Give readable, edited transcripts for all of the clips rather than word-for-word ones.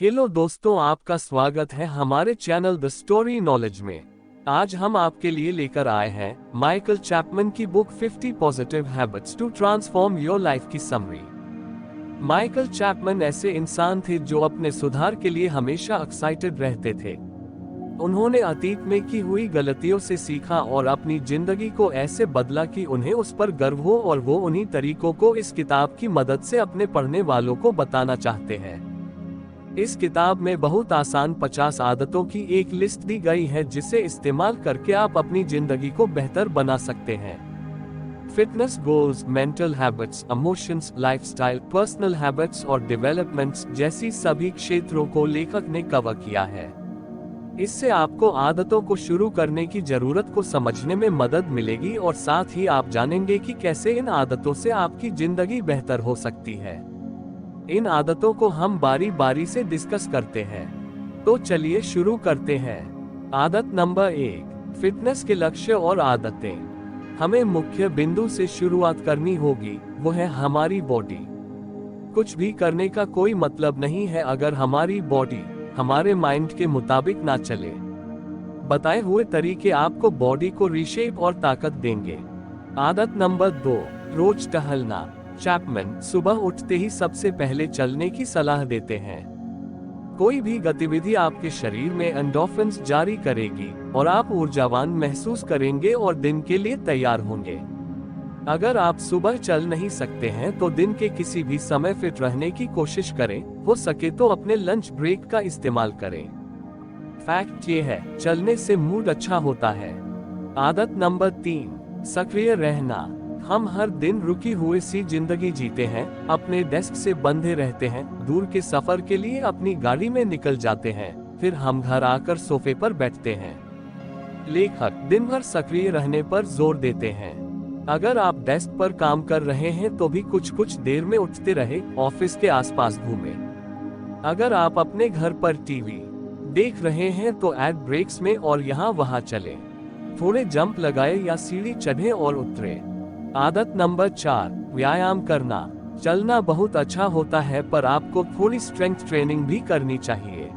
Hello दोस्तों, आपका स्वागत है हमारे चैनल द स्टोरी नॉलेज में। आज हम आपके लिए लेकर आए हैं माइकल चैपमैन की book 50 positive habits to transform your life की समरी। माइकल चैपमैन ऐसे इंसान थे जो अपने सुधार के लिए हमेशा एक्साइटेड रहते थे। उन्होंने अतीत में की हुई गलतियों से सीखा और अपनी जिंदगी को ऐसे बदला कि उन्हें उस पर गर्व हो, और वो उन्हीं तरीकों को इस किताब की मदद से अपने पढ़ने वालों को बताना चाहते हैं। इस किताब में बहुत आसान 50 आदतों की एक लिस्ट दी गई है जिसे इस्तेमाल करके आप अपनी जिंदगी को बेहतर बना सकते हैं। Fitness goals, mental habits, emotions, lifestyle, personal habits और डेवलपमेंट्स जैसी सभी क्षेत्रों को लेखक ने कवर किया है। इससे आपको आदतों को शुरू करने की जरूरत को समझने में मदद मिलेगी और साथ ही आप जानेंगे कि कैसे इन आदतों से आपकी जिंदगी बेहतर हो सकती है। इन आदतों को हम बारी बारी से डिस्कस करते हैं, तो चलिए शुरू करते हैं। आदत नंबर 1, फिटनेस के लक्ष्य और आदतें। हमें मुख्य बिंदु से शुरुआत करनी होगी, वो है हमारी बॉडी। कुछ भी करने का कोई मतलब नहीं है अगर हमारी बॉडी हमारे माइंड के मुताबिक ना चले। बताए हुए तरीके आपको बॉडी को रीशेप और ताकत देंगे। आदत नंबर 2, रोज टहलना। चैपमैन सुबह उठते ही सबसे पहले चलने की सलाह देते हैं। कोई भी गतिविधि आपके शरीर में एंडोर्फिन्स जारी करेगी और आप ऊर्जावान महसूस करेंगे और दिन के लिए तैयार होंगे। अगर आप सुबह चल नहीं सकते हैं तो दिन के किसी भी समय फिट रहने की कोशिश करें, हो सके तो अपने लंच ब्रेक का इस्तेमाल करें। फैक्ट ये है, चलने से मूड अच्छा होता है। आदत नंबर 3, सक्रिय रहना। हम हर दिन रुकी हुई सी जिंदगी जीते हैं, अपने डेस्क से बंधे रहते हैं, दूर के सफर के लिए अपनी गाड़ी में निकल जाते हैं, फिर हम घर आकर सोफे पर बैठते हैं। लेखक दिन भर सक्रिय रहने पर जोर देते हैं। अगर आप डेस्क पर काम कर रहे हैं तो भी कुछ कुछ देर में उठते रहे, ऑफिस के आसपास घूमें। अगर आप अपने घर पर टीवी देख रहे हैं तो एड ब्रेक्स में और यहाँ वहाँ चलें। थोड़े जंप लगाए या सीढ़ी चढ़े और उतरे। आदत नंबर 4, व्यायाम करना। चलना बहुत अच्छा होता है पर आपको थोड़ी स्ट्रेंथ ट्रेनिंग भी करनी चाहिए।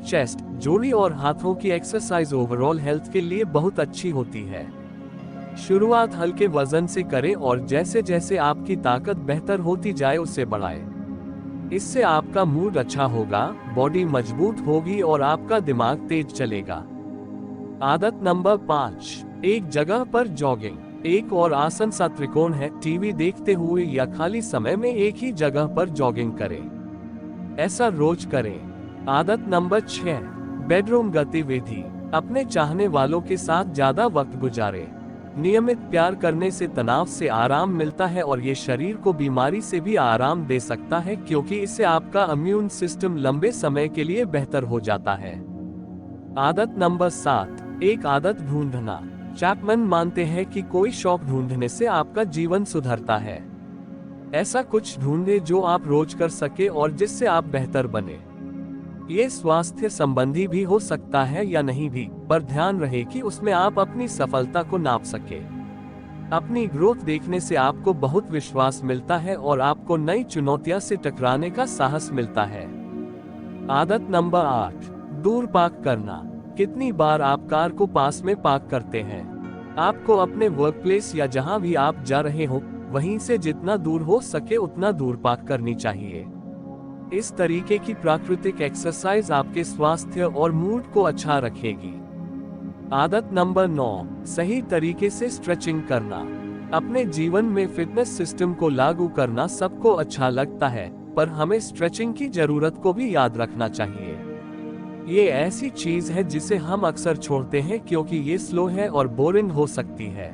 चेस्ट, जोड़ी और हाथों की एक्सरसाइज ओवरऑल हेल्थ के लिए बहुत अच्छी होती है। शुरुआत हल्के वजन से करें और जैसे जैसे आपकी ताकत बेहतर होती जाए उसे बढ़ाएं। इससे आपका मूड अच्छा होगा, बॉडी मजबूत होगी और आपका दिमाग तेज चलेगा। आदत नंबर 5, एक जगह पर जॉगिंग। एक और आसन सा त्रिकोण है, टीवी देखते हुए या खाली समय में एक ही जगह पर जॉगिंग करें। ऐसा रोज करें। आदत नंबर 6, बेडरूम गतिविधि। अपने चाहने वालों के साथ ज्यादा वक्त गुजारें। नियमित प्यार करने से तनाव से आराम मिलता है और ये शरीर को बीमारी से भी आराम दे सकता है, क्योंकि इससे आपका इम्यून सिस्टम लंबे समय के लिए बेहतर हो जाता है। आदत नंबर 7, एक आदत ढूंढना। चैपमैन मानते हैं कि कोई शौक ढूंढने से आपका जीवन सुधरता है। ऐसा कुछ ढूंढे जो आप रोज कर सके और जिससे आप बेहतर बने। ये स्वास्थ्य संबंधी भी हो सकता है या नहीं भी, पर ध्यान रहे कि उसमें आप अपनी सफलता को नाप सके। अपनी ग्रोथ देखने से आपको बहुत विश्वास मिलता है और आपको नई चुनौतियां से टकराने का साहस मिलता है। आदत नंबर 8, दूर पार्क करना। कितनी बार आप कार को पास में पार्क करते हैं? आपको अपने वर्क प्लेस या जहां भी आप जा रहे हो वहीं से जितना दूर हो सके उतना दूर पार्क करनी चाहिए। इस तरीके की प्राकृतिक एक्सरसाइज आपके स्वास्थ्य और मूड को अच्छा रखेगी। आदत नंबर 9, सही तरीके से स्ट्रेचिंग करना। अपने जीवन में फिटनेस सिस्टम को लागू करना सबको अच्छा लगता है, पर हमें स्ट्रेचिंग की जरूरत को भी याद रखना चाहिए। ये ऐसी चीज है जिसे हम अक्सर छोड़ते हैं क्योंकि ये स्लो है और बोरिंग हो सकती है।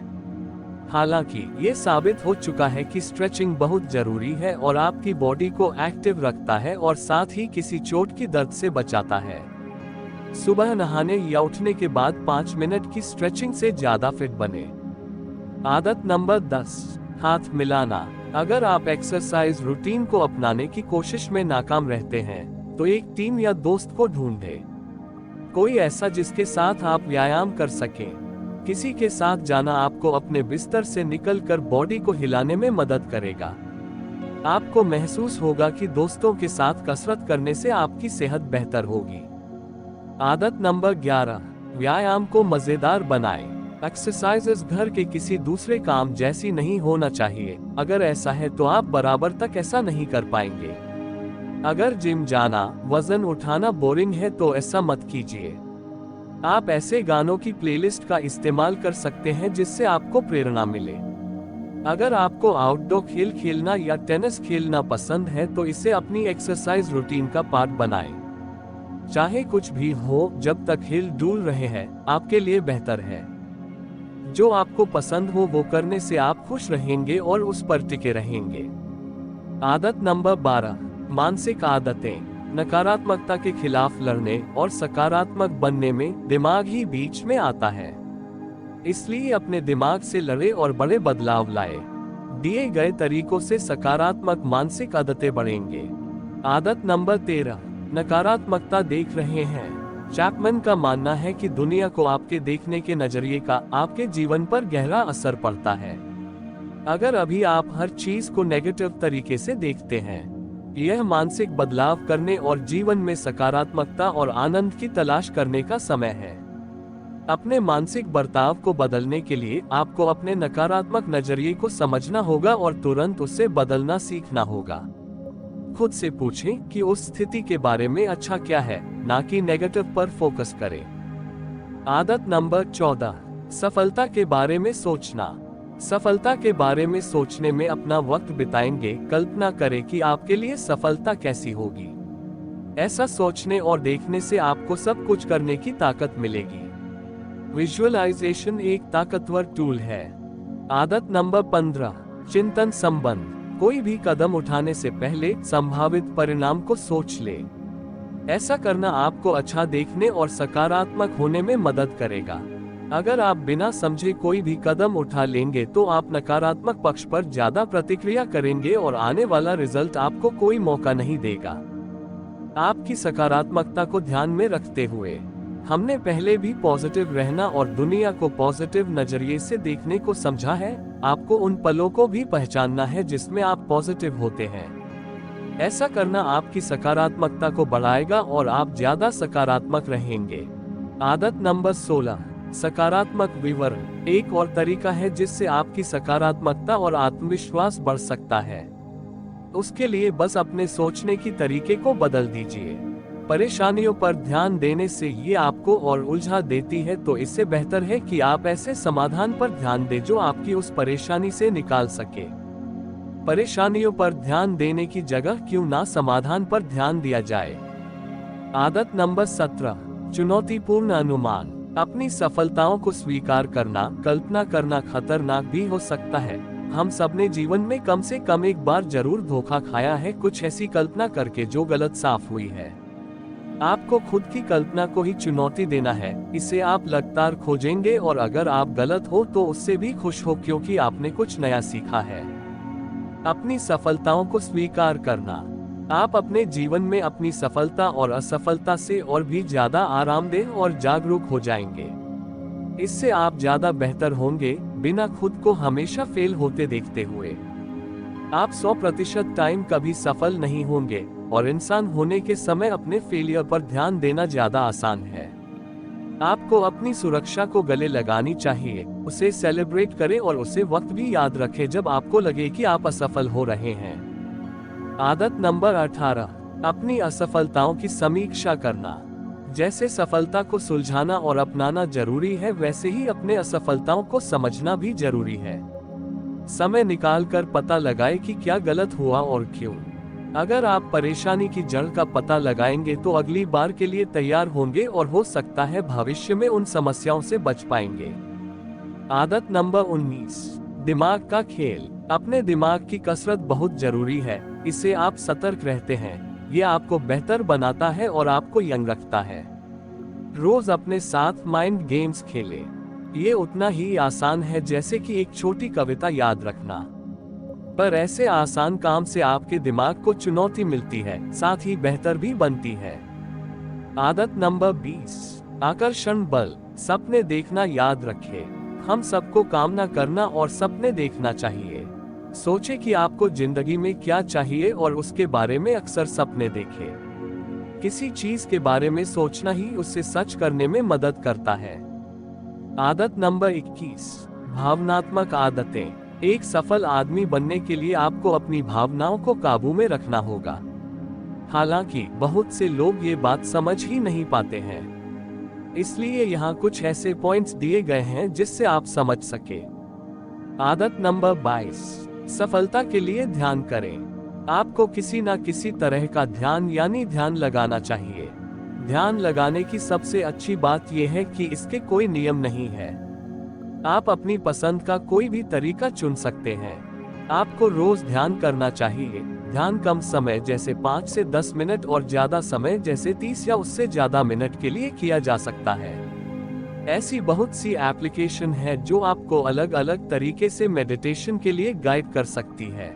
हालांकि ये साबित हो चुका है कि स्ट्रेचिंग बहुत जरूरी है और आपकी बॉडी को एक्टिव रखता है और साथ ही किसी चोट की दर्द से बचाता है। सुबह नहाने या उठने के बाद 5 मिनट की स्ट्रेचिंग से ज्यादा फिट बने। आदत नंबर 10, हाथ मिलाना। अगर आप एक्सरसाइज रूटीन को अपनाने की कोशिश में नाकाम रहते हैं तो एक टीम या दोस्त को ढूंढें। कोई ऐसा जिसके साथ आप व्यायाम कर सकें। किसी के साथ जाना आपको अपने बिस्तर से निकलकर बॉडी को हिलाने में मदद करेगा। आपको महसूस होगा कि दोस्तों के साथ कसरत करने से आपकी सेहत बेहतर होगी। आदत नंबर 11, व्यायाम को मजेदार बनाएं। एक्सरसाइजेस घर के किसी दूसरे काम जैसी नहीं होना चाहिए। अगर ऐसा है तो आप बराबर तक ऐसा नहीं कर पाएंगे। अगर जिम जाना, वजन उठाना बोरिंग है तो ऐसा मत कीजिए। आप ऐसे गानों की प्लेलिस्ट का इस्तेमाल कर सकते हैं जिससे आपको प्रेरणा मिले। अगर आपको आउटडोर खेल खेलना या टेनिस खेलना पसंद है तो इसे अपनी एक्सरसाइज रूटीन का पार्ट बनाएं। चाहे कुछ भी हो, जब तक हिल डुल रहे हैं आपके लिए बेहतर है। जो आपको पसंद हो वो करने से आप खुश रहेंगे और उस पर टिके रहेंगे। आदत नंबर 12, मानसिक आदतें। नकारात्मकता के खिलाफ लड़ने और सकारात्मक बनने में दिमाग ही बीच में आता है। इसलिए अपने दिमाग से लड़े और बड़े बदलाव लाए। दिए गए तरीकों से सकारात्मक मानसिक आदतें बढ़ेंगे। आदत नंबर 13, नकारात्मकता देख रहे हैं। चैपमैन का मानना है कि दुनिया को आपके देखने के नजरिए का आपके जीवन पर गहरा असर पड़ता है। अगर अभी आप हर चीज को नेगेटिव तरीके से देखते हैं, यह मानसिक बदलाव करने और जीवन में सकारात्मकता और आनंद की तलाश करने का समय है। अपने मानसिक बर्ताव को बदलने के लिए आपको अपने नकारात्मक नजरिए को समझना होगा और तुरंत उससे बदलना सीखना होगा। खुद से पूछें कि उस स्थिति के बारे में अच्छा क्या है, ना कि नेगेटिव पर फोकस करें। आदत नंबर 14, सफलता के बारे में सोचना। सफलता के बारे में सोचने में अपना वक्त बिताएंगे। कल्पना करें कि आपके लिए सफलता कैसी होगी। ऐसा सोचने और देखने से आपको सब कुछ करने की ताकत मिलेगी। विजुअलाइजेशन एक ताकतवर टूल है। आदत नंबर 15, चिंतन संबंध। कोई भी कदम उठाने से पहले संभावित परिणाम को सोच ले। ऐसा करना आपको अच्छा देखने और सकारात्मक होने में मदद करेगा। अगर आप बिना समझे कोई भी कदम उठा लेंगे तो आप नकारात्मक पक्ष पर ज्यादा प्रतिक्रिया करेंगे और आने वाला रिजल्ट आपको कोई मौका नहीं देगा। आपकी सकारात्मकता को ध्यान में रखते हुए हमने पहले भी पॉजिटिव रहना और दुनिया को पॉजिटिव नजरिए से देखने को समझा है। आपको उन पलों को भी पहचानना है जिसमें आप पॉजिटिव होते हैं। ऐसा करना आपकी सकारात्मकता को बढ़ाएगा और आप ज्यादा सकारात्मक रहेंगे। आदत नंबर 16, सकारात्मक विवरण। एक और तरीका है जिससे आपकी सकारात्मकता और आत्मविश्वास बढ़ सकता है। उसके लिए बस अपने सोचने की तरीके को बदल दीजिए। परेशानियों पर ध्यान देने से ये आपको और उलझा देती है, तो इससे बेहतर है कि आप ऐसे समाधान पर ध्यान दें जो आपकी उस परेशानी से निकाल सके। परेशानियों पर ध्यान देने की जगह क्यों ना समाधान पर ध्यान दिया जाए। आदत नंबर 17, चुनौतीपूर्ण अनुमान। अपनी सफलताओं को स्वीकार करना। कल्पना करना खतरनाक भी हो सकता है। हम सबने जीवन में कम से कम एक बार जरूर धोखा खाया है, कुछ ऐसी कल्पना करके जो गलत साफ हुई है। आपको खुद की कल्पना को ही चुनौती देना है। इसे आप लगातार खोजेंगे और अगर आप गलत हो तो उससे भी खुश हो, क्योंकि आपने कुछ नया सीखा है। अपनी सफलताओं को स्वीकार करना। आप अपने जीवन में अपनी सफलता और असफलता से और भी ज्यादा आरामदेह और जागरूक हो जाएंगे। इससे आप ज्यादा बेहतर होंगे, बिना खुद को हमेशा फेल होते देखते हुए। आप 100% टाइम कभी सफल नहीं होंगे और इंसान होने के समय अपने फेलियर पर ध्यान देना ज्यादा आसान है। आपको अपनी सुरक्षा को गले लगानी चाहिए, उसे सेलिब्रेट करें और उसे वक्त भी याद रखें जब आपको लगे कि आप असफल हो रहे हैं। आदत नंबर 18, अपनी असफलताओं की समीक्षा करना। जैसे सफलता को सुलझाना और अपनाना जरूरी है, वैसे ही अपने असफलताओं को समझना भी जरूरी है। समय निकालकर पता लगाएं कि क्या गलत हुआ और क्यों। अगर आप परेशानी की जड़ का पता लगाएंगे तो अगली बार के लिए तैयार होंगे और हो सकता है भविष्य में उन समस्याओं से बच पाएंगे। आदत नंबर 19, दिमाग का खेल। अपने दिमाग की कसरत बहुत जरूरी है। इससे आप सतर्क रहते हैं, ये आपको बेहतर बनाता है और आपको यंग रखता है। रोज अपने साथ माइंड गेम्स खेलें। ये उतना ही आसान है जैसे कि एक छोटी कविता याद रखना। पर ऐसे आसान काम से आपके दिमाग को चुनौती मिलती है, साथ ही बेहतर भी बनती है। आदत नंबर 20, आकर्षण बल। सपने देखना याद रखें। हम सबको कामना करना और सपने देखना चाहिए। सोचे कि आपको जिंदगी में क्या चाहिए और उसके बारे में अक्सर सपने देखें। किसी चीज के बारे में सोचना ही उससे सच करने में मदद करता है। आदत नंबर 21, भावनात्मक आदतें। एक सफल आदमी बनने के लिए आपको अपनी भावनाओं को काबू में रखना होगा। हालांकि बहुत से लोग ये बात समझ ही नहीं पाते हैं, इसलिए यहाँ कुछ ऐसे पॉइंट्स दिए गए हैं जिससे आप समझ सके। आदत नंबर 22, सफलता के लिए ध्यान करें। आपको किसी न किसी तरह का ध्यान यानी ध्यान लगाना चाहिए। ध्यान लगाने की सबसे अच्छी बात यह है कि इसके कोई नियम नहीं है। आप अपनी पसंद का कोई भी तरीका चुन सकते हैं। आपको रोज ध्यान करना चाहिए। ध्यान कम समय जैसे 5 से 10 मिनट और ज्यादा समय जैसे 30 या उससे ज्यादा मिनट के लिए किया जा सकता है। ऐसी बहुत सी एप्लीकेशन है जो आपको अलग अलग तरीके से मेडिटेशन के लिए गाइड कर सकती है।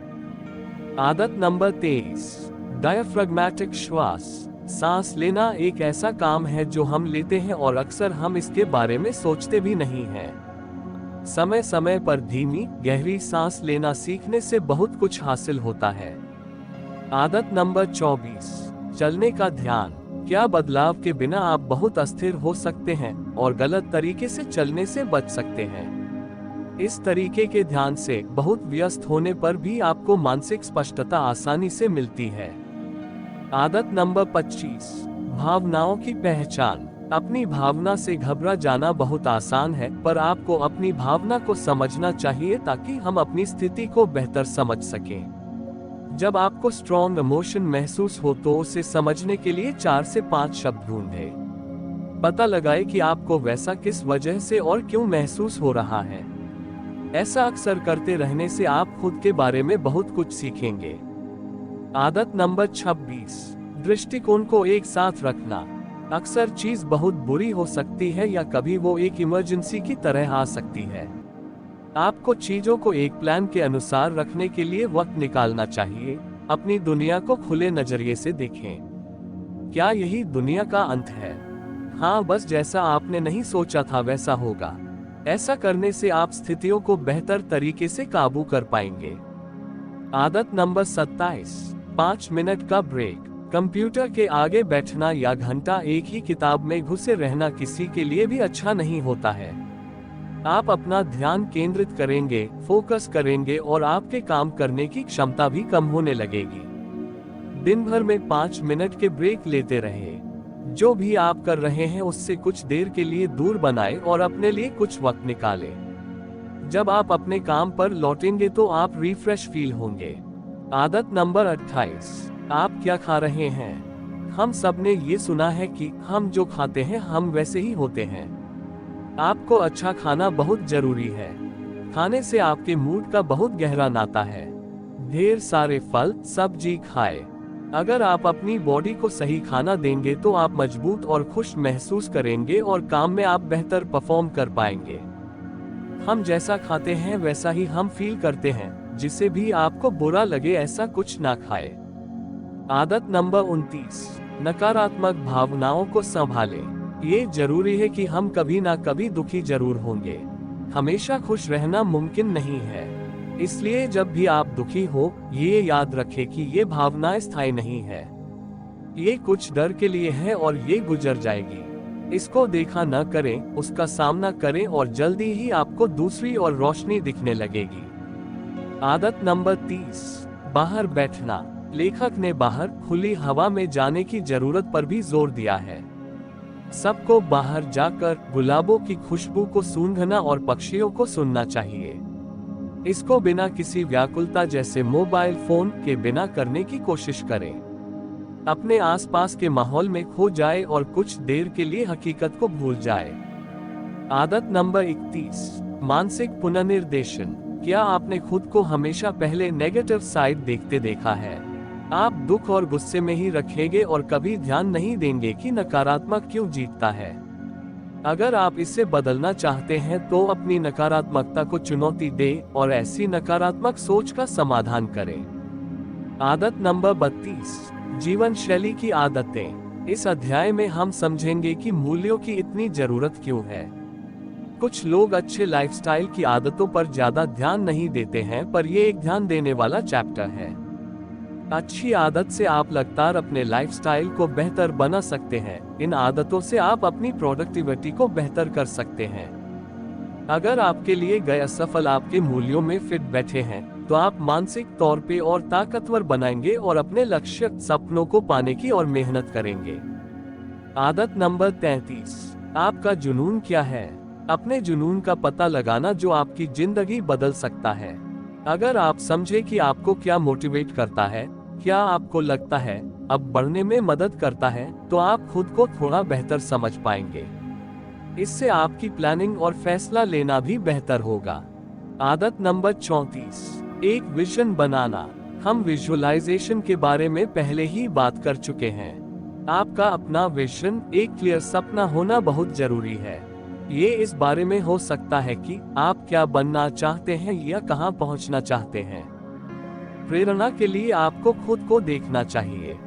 आदत नंबर 23, डायफ्रैग्मेटिक श्वास। सांस लेना एक ऐसा काम है जो हम लेते हैं और अक्सर हम इसके बारे में सोचते भी नहीं हैं। समय समय पर धीमी गहरी सांस लेना सीखने से बहुत कुछ हासिल होता है। आदत नंबर 24, चलने का ध्यान। क्या बदलाव के बिना आप बहुत अस्थिर हो सकते हैं और गलत तरीके से चलने से बच सकते हैं। इस तरीके के ध्यान से बहुत व्यस्त होने पर भी आपको मानसिक स्पष्टता आसानी से मिलती है। आदत नंबर 25, भावनाओं की पहचान। अपनी भावना से घबरा जाना बहुत आसान है, पर आपको अपनी भावना को समझना चाहिए ताकि हम अपनी स्थिति को बेहतर समझ सकें। जब आपको स्ट्रॉन्ग इमोशन महसूस हो तो उसे समझने के लिए 4 से 5 शब्द ढूंढें। पता लगाए कि आपको वैसा किस वजह से और क्यों महसूस हो रहा है। ऐसा अक्सर करते रहने से आप खुद के बारे में बहुत कुछ सीखेंगे। आदत नंबर 26, दृष्टिकोण को एक साथ रखना। अक्सर चीज बहुत बुरी हो सकती है या कभी वो एक इमरजेंसी की तरह आ सकती है। आपको चीजों को एक प्लान के अनुसार रखने के लिए वक्त निकालना चाहिए। अपनी दुनिया को खुले नजरिए से देखें। क्या यही दुनिया का अंत है? हाँ, बस जैसा आपने नहीं सोचा था वैसा होगा। ऐसा करने से आप स्थितियों को बेहतर तरीके से काबू कर पाएंगे। आदत नंबर 27, 5 मिनट का ब्रेक। कंप्यूटर के आगे बैठना या घंटा एक ही किताब में घुसे रहना किसी के लिए भी अच्छा नहीं होता है। आप अपना ध्यान केंद्रित करेंगे, फोकस करेंगे और आपके काम करने की क्षमता भी कम होने लगेगी। दिन भर में 5 मिनट के ब्रेक लेते रहे। जो भी आप कर रहे हैं उससे कुछ देर के लिए दूर बनाएं और अपने लिए कुछ वक्त निकालें। जब आप अपने काम पर लौटेंगे तो आप रिफ्रेश फील होंगे। आदत नंबर 28, आप क्या खा रहे हैं? हम सब ने ये सुना है कि हम जो खाते हैं हम वैसे ही होते हैं। आपको अच्छा खाना बहुत जरूरी है। खाने से आपके मूड का बहुत गहरा नाता है। ढेर सारे फल सब्जी खाएं। अगर आप अपनी बॉडी को सही खाना देंगे तो आप मजबूत और खुश महसूस करेंगे और काम में आप बेहतर परफॉर्म कर पाएंगे। हम जैसा खाते हैं वैसा ही हम फील करते हैं। जिसे भी आपको बुरा लगे ऐसा कुछ ना खाए। आदत नंबर 29, नकारात्मक भावनाओं को संभालें। ये जरूरी है कि हम कभी ना कभी दुखी जरूर होंगे। हमेशा खुश रहना मुमकिन नहीं है। इसलिए जब भी आप दुखी हो, ये याद रखें कि ये भावना स्थायी नहीं है। ये कुछ डर के लिए है और ये गुजर जाएगी। इसको देखा न करें, उसका सामना करें और जल्दी ही आपको दूसरी और रोशनी दिखने लगेगी। आदत नंबर 30, बाहर बैठना। लेखक ने बाहर खुली हवा में जाने की जरूरत पर भी जोर दिया है। सबको बाहर जाकर गुलाबों की खुशबू को सूंघना और पक्षियों को सुनना चाहिए। इसको बिना किसी व्याकुलता जैसे मोबाइल फोन के बिना करने की कोशिश करें। अपने आसपास के माहौल में खो जाए और कुछ देर के लिए हकीकत को भूल जाए। आदत नंबर 31, मानसिक पुनर्निर्देशन। क्या आपने खुद को हमेशा पहले नेगेटिव साइड देखते देखा है? आप दुख और गुस्से में ही रखेंगे और कभी ध्यान नहीं देंगे कि नकारात्मक क्यों जीतता है। अगर आप इसे बदलना चाहते हैं तो अपनी नकारात्मकता को चुनौती दें और ऐसी नकारात्मक सोच का समाधान करें। आदत नंबर 32, जीवन शैली की आदतें। इस अध्याय में हम समझेंगे कि मूल्यों की इतनी जरूरत क्यों है। कुछ लोग अच्छे लाइफस्टाइल की आदतों पर ज्यादा ध्यान नहीं देते हैं, पर ये एक ध्यान देने वाला चैप्टर है। अच्छी आदत से आप लगातार अपने लाइफस्टाइल को बेहतर बना सकते हैं। इन आदतों से आप अपनी प्रोडक्टिविटी को बेहतर कर सकते हैं। अगर आपके लिए गए सफल आपके मूल्यों में फिट बैठे हैं, तो आप मानसिक तौर पे और ताकतवर बनाएंगे और अपने लक्ष्य सपनों को पाने की और मेहनत करेंगे। आदत नंबर 33, आपका जुनून क्या है? अपने जुनून का पता लगाना जो आपकी जिंदगी बदल सकता है। अगर आप समझे कि आपको क्या मोटिवेट करता है, क्या आपको लगता है अब बढ़ने में मदद करता है, तो आप खुद को थोड़ा बेहतर समझ पाएंगे। इससे आपकी प्लानिंग और फैसला लेना भी बेहतर होगा। आदत नंबर 34, एक विजन बनाना। हम विजुअलाइजेशन के बारे में पहले ही बात कर चुके हैं। आपका अपना विजन, एक क्लियर सपना होना बहुत जरूरी है। ये इस बारे में हो सकता है कि आप क्या बनना चाहते हैं या कहां पहुंचना चाहते हैं। प्रेरणा के लिए आपको खुद को देखना चाहिए।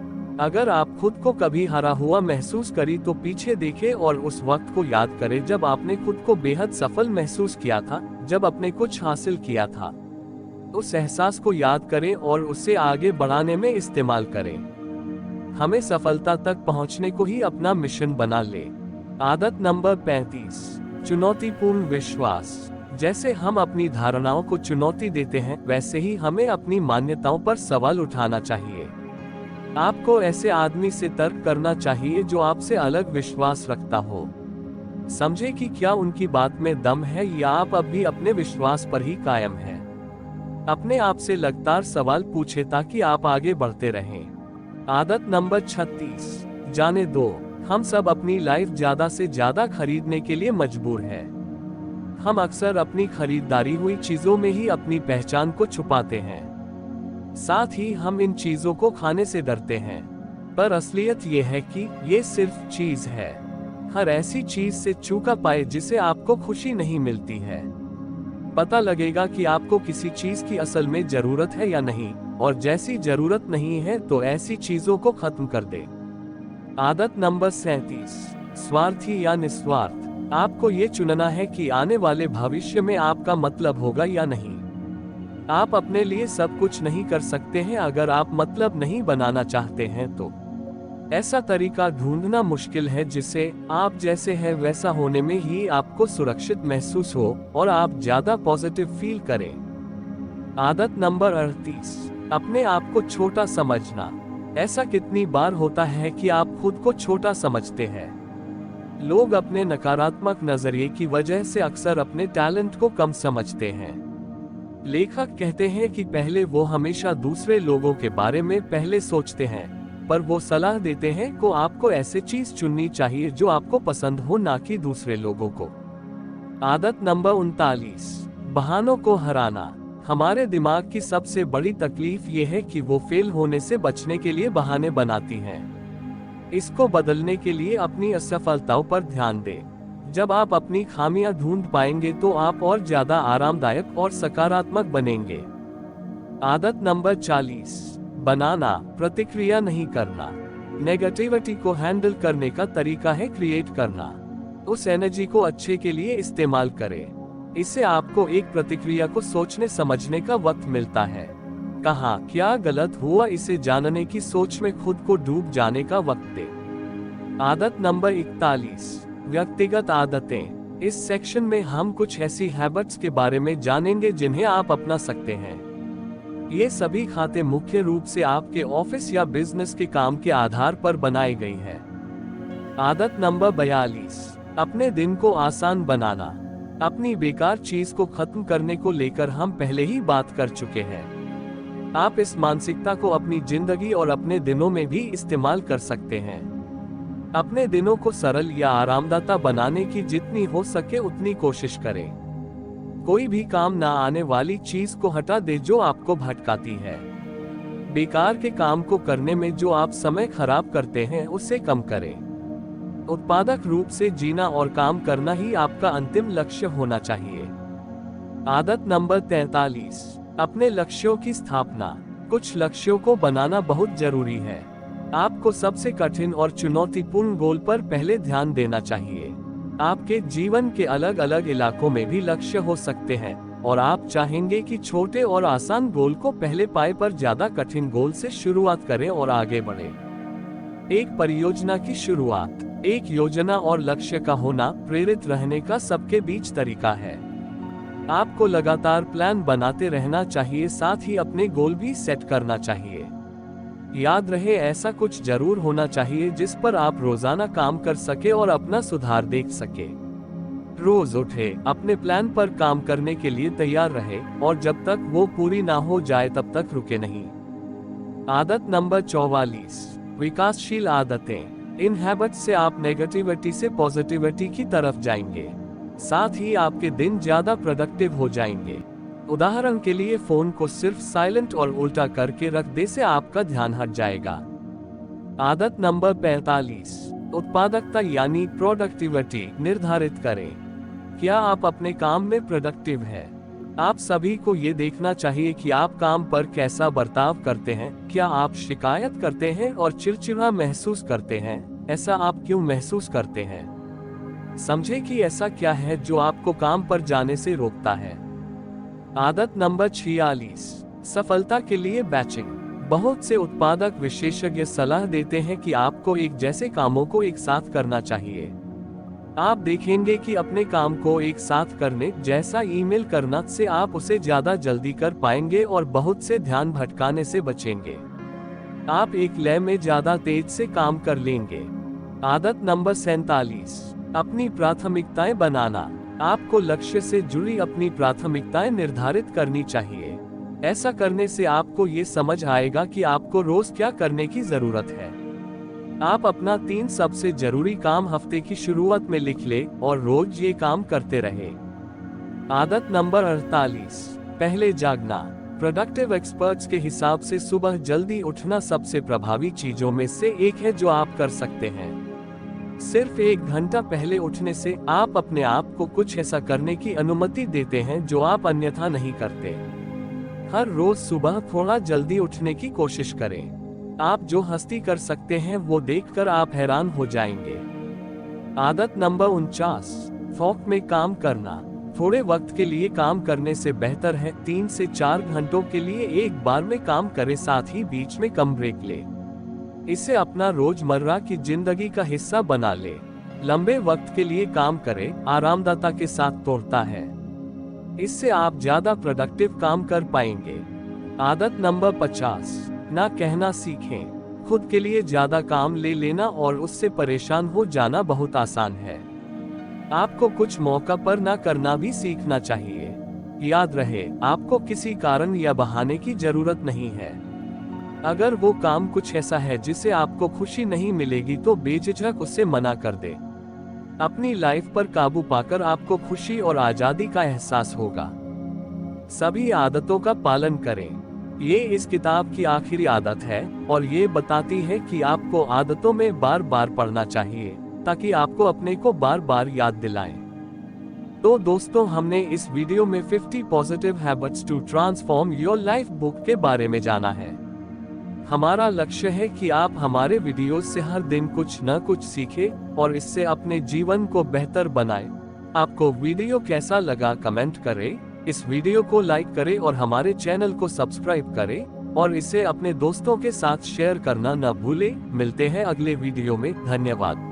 अगर आप खुद को कभी हारा हुआ महसूस करी तो पीछे देखें और उस वक्त को याद करें जब आपने खुद को बेहद सफल महसूस किया था, जब आपने कुछ हासिल किया था। उस एहसास को याद करें और उसे आगे बढ़ाने में इस्तेमाल करें। हमें सफलता तक पहुंचने को ही अपना मिशन बना ले। आदत नंबर 35, चुनौतीपूर्ण विश्वास। जैसे हम अपनी धारणाओं को चुनौती देते हैं, वैसे ही हमें अपनी मान्यताओं पर सवाल उठाना चाहिए। आपको ऐसे आदमी से तर्क करना चाहिए जो आपसे अलग विश्वास रखता हो। समझे कि क्या उनकी बात में दम है या आप अब भी अपने विश्वास पर ही कायम हैं। अपने आप से लगातार सवाल पूछे ताकि आप आगे बढ़ते रहें। आदत नंबर 36, जाने दो। हम सब अपनी लाइफ ज्यादा से ज्यादा खरीदने के लिए मजबूर हैं। हम अक्सर अपनी खरीदारी हुई चीजों में ही अपनी पहचान को छुपाते हैं। साथ ही हम इन चीजों को खाने से डरते हैं, पर असलियत ये है कि ये सिर्फ चीज है। हर ऐसी चीज से चूका पाए जिसे आपको खुशी नहीं मिलती है। पता लगेगा कि आपको किसी चीज की असल में जरूरत है या नहीं, और जैसी जरूरत नहीं है तो ऐसी चीजों को खत्म कर दे। आदत नंबर 37, स्वार्थी या निस्वार्थ। आपको ये चुनना है कि आने वाले भविष्य में आपका मतलब होगा या नहीं। आप अपने लिए सब कुछ नहीं कर सकते हैं। अगर आप मतलब नहीं बनाना चाहते हैं तो ऐसा तरीका ढूंढना मुश्किल है जिससे आप जैसे हैं वैसा होने में ही आपको सुरक्षित महसूस हो और आप ज्यादा पॉजिटिव फील करें। आदत नंबर 38, अपने आप को छोटा समझना। ऐसा कितनी बार होता है कि आप खुद को छोटा समझते हैं। लोग अपने नकारात्मक नजरिए की वजह से अक्सर अपने टैलेंट को कम समझते हैं। लेखक कहते हैं कि पहले वो हमेशा दूसरे लोगों के बारे में पहले सोचते हैं, पर वो सलाह देते हैं कि आपको ऐसे चीज चुननी चाहिए जो आपको पसंद हो, ना कि दूसरे लोगों को। आदत नंबर 39, बहानों को हराना। हमारे दिमाग की सबसे बड़ी तकलीफ ये है कि वो फेल होने से बचने के लिए बहाने बनाती हैं। इसको बदलने के लिए अपनी असफलताओं पर ध्यान दें। जब आप अपनी खामियां ढूंढ पाएंगे तो आप और ज्यादा आरामदायक और सकारात्मक बनेंगे। आदत नंबर 40, बनाना, प्रतिक्रिया नहीं करना। नेगेटिविटी को हैंडल करने का तरीका है क्रिएट करना। उस एनर्जी को अच्छे के लिए इस्तेमाल करें। इससे आपको एक प्रतिक्रिया को सोचने समझने का वक्त मिलता है। कहाँ क्या गलत हुआ इसे जानने की सोच में खुद को डूब जाने का वक्त दे। आदत नंबर 41, व्यक्तिगत आदतें। इस सेक्शन में हम कुछ ऐसी हैबिट्स के बारे में जानेंगे जिन्हें आप अपना सकते हैं। ये सभी खाते मुख्य रूप से आपके ऑफिस या बिजनेस के काम के आधार पर बनाई गई है। आदत नंबर 42, अपने दिन को आसान बनाना। अपनी बेकार चीज को खत्म करने को लेकर हम पहले ही बात कर चुके हैं। आप इस मानसिकता को अपनी जिंदगी और अपने दिनों में भी इस्तेमाल कर सकते हैं। अपने दिनों को सरल या आरामदायक बनाने की जितनी हो सके उतनी कोशिश करें। कोई भी काम ना आने वाली चीज को हटा दे जो आपको भटकाती है। बेकार के काम को करने में जो आप समय खराब करते हैं उसे कम करें। उत्पादक रूप से जीना और काम करना ही आपका अंतिम लक्ष्य होना चाहिए। आदत नंबर 43, अपने लक्ष्यों की स्थापना। कुछ लक्ष्यों को बनाना बहुत जरूरी है। आपको सबसे कठिन और चुनौतीपूर्ण गोल पर पहले ध्यान देना चाहिए। आपके जीवन के अलग अलग इलाकों में भी लक्ष्य हो सकते हैं और आप चाहेंगे कि छोटे और आसान गोल को पहले पाए पर ज्यादा कठिन गोल से शुरुआत करें और आगे बढ़ें। एक परियोजना की शुरुआत, एक योजना और लक्ष्य का होना प्रेरित रहने का सबके बीच तरीका है। आपको लगातार प्लान बनाते रहना चाहिए, साथ ही अपने गोल भी सेट करना चाहिए। याद रहे, ऐसा कुछ जरूर होना चाहिए जिस पर आप रोजाना काम कर सके और अपना सुधार देख सके। रोज उठे, अपने प्लान पर काम करने के लिए तैयार रहे और जब तक वो पूरी ना हो जाए तब तक रुके नहीं। आदत नंबर 44, विकासशील आदतें। इन हैबिट्स से आप नेगेटिविटी से पॉजिटिविटी की तरफ जाएंगे, साथ ही आपके दिन ज्यादा प्रोडक्टिव हो जाएंगे। उदाहरण के लिए, फोन को सिर्फ साइलेंट और उल्टा करके रख दे से आपका ध्यान हट जाएगा। आदत नंबर 45, उत्पादकता यानी प्रोडक्टिविटी निर्धारित करें। क्या आप अपने काम में प्रोडक्टिव हैं? आप सभी को ये देखना चाहिए कि आप काम पर कैसा बर्ताव करते हैं। क्या आप शिकायत करते हैं और चिड़चिड़ा महसूस करते हैं? ऐसा आप क्यों महसूस करते हैं? समझे कि ऐसा क्या है जो आपको काम पर जाने से रोकता है। आदत नंबर 46, सफलता के लिए बैचिंग। बहुत से उत्पादक विशेषज्ञ सलाह देते हैं कि आपको एक जैसे कामों को एक साथ करना चाहिए। आप देखेंगे कि अपने काम को एक साथ करने जैसा ईमेल करना से आप उसे ज्यादा जल्दी कर पाएंगे और बहुत से ध्यान भटकाने से बचेंगे। आप एक लय में ज्यादा तेज से काम कर लेंगे। आदत नंबर 47, अपनी प्राथमिकताएं बनाना। आपको लक्ष्य से जुड़ी अपनी प्राथमिकताएं निर्धारित करनी चाहिए। ऐसा करने से आपको ये समझ आएगा कि आपको रोज क्या करने की जरूरत है। आप अपना 3 सबसे जरूरी काम हफ्ते की शुरुआत में लिख ले और रोज ये काम करते रहे। आदत नंबर 48, पहले जागना। प्रोडक्टिव एक्सपर्ट्स के हिसाब से सुबह जल्दी उठना सबसे प्रभावी चीजों में से एक है जो आप कर सकते हैं। सिर्फ 1 घंटा पहले उठने से आप अपने आप को कुछ ऐसा करने की अनुमति देते हैं जो आप अन्यथा नहीं करते। हर रोज सुबह थोड़ा जल्दी उठने की कोशिश करें। आप जो हस्ती कर सकते हैं वो देखकर आप हैरान हो जाएंगे। आदत नंबर 49, फोक में काम करना। थोड़े वक्त के लिए काम करने से बेहतर है 3 से 4 घंटों के लिए एक बार में काम करें, साथ ही बीच में कम ब्रेक ले। इसे अपना रोजमर्रा की जिंदगी का हिस्सा बना ले। लंबे वक्त के लिए काम करें, आरामदायकता के साथ तोड़ता है। इससे आप ज्यादा प्रोडक्टिव काम कर पाएंगे। आदत नंबर 50, ना कहना सीखें। खुद के लिए ज्यादा काम ले लेना और उससे परेशान हो जाना बहुत आसान है। आपको कुछ मौका पर ना करना भी सीखना चाहिए। याद रहे, आपको किसी कारण या बहाने की जरूरत नहीं है। अगर वो काम कुछ ऐसा है जिसे आपको खुशी नहीं मिलेगी तो बेझिझक उससे मना कर दे। अपनी लाइफ पर काबू पाकर आपको खुशी और आजादी का एहसास होगा। सभी आदतों का पालन करें। ये इस किताब की आखिरी आदत है और ये बताती है कि आपको आदतों में बार बार पढ़ना चाहिए ताकि आपको अपने को बार बार याद दिलाएं। तो दोस्तों, हमने इस वीडियो में 50 positive habits to transform your life book के बारे में जाना है। हमारा लक्ष्य है कि आप हमारे वीडियोस से हर दिन कुछ न कुछ सीखें और इससे अपने जीवन को बेहतर बनाएं। आपको वीडियो कैसा लगा कमेंट करें, इस वीडियो को लाइक करें और हमारे चैनल को सब्सक्राइब करें और इसे अपने दोस्तों के साथ शेयर करना न भूलें। मिलते हैं अगले वीडियो में। धन्यवाद।